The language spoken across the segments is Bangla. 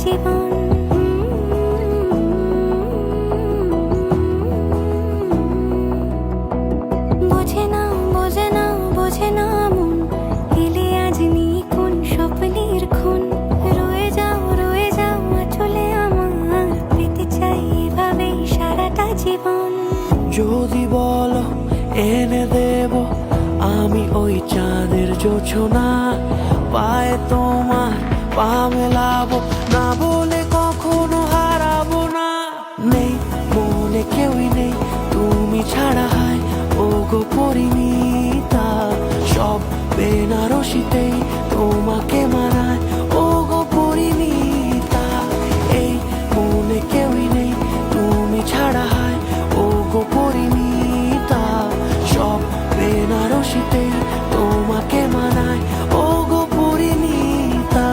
জীবন। বোঝে না বোঝে না বোঝে না মন, এলে আজ নিয়ে কোন স্বপ্নের খুন। রয়ে যাও চলে আমার, পেতে চাই এভাবেই সারাটা জীবন। যদি বলো এনে দেব আমি ওই চাঁদের জোছনা, পায়ে তোমার পা মেলাবো, না বলে কখনো হারাবো না। নেই মনে কেউই নেই তুমি ছাড়া, হায় ও গো পরিণীতা। সব বেনারসিতেই তোমাকে মানায় ও গো পরিণীতা। এই মনে কেউই নেই তুমি ছাড়া, হায় ও গো পরিণীতা। সব বেনারসিতেই তোমাকে মানায় ও গো পরিণীতা।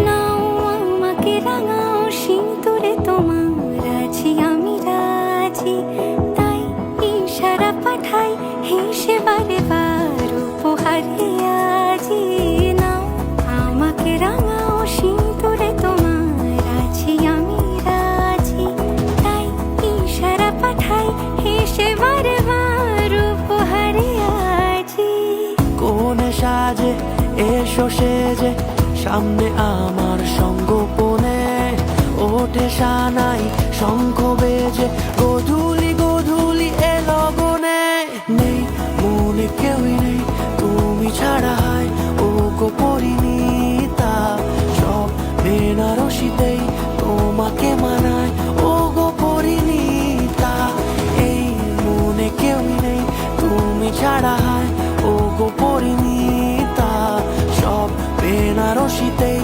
নাও আমাকে রাঙাও সিঁদুরে তোমার, আছি আমি রাজি। তাই ইশারা পাঠাই হেসে বারে বার উপহারে আজি। নাও আমাকে রাঙাও সিঁদুরে তোমার, আছি আমি রাজি। তাই ইশারা পাঠাই হেসে বারে বার উপহারে আজি। কোনে সাজে এসো সেজে সামনে আমার সঙ্গোপনে, ওঠে সানাই শঙ্খ বেজে গধূলি গধূলি এ লগনে। নেই মনে কেউই নেই তুমি ছাড়া, হায় ও গো পরিণীতা। সব বেনারসিতেই তোমাকে মানায় ও গো পরিণীতা। এই মনে কেউই নেই তুমি ছাড়া, হায় ও গো পরিণীতা। সব বেনারসিতেই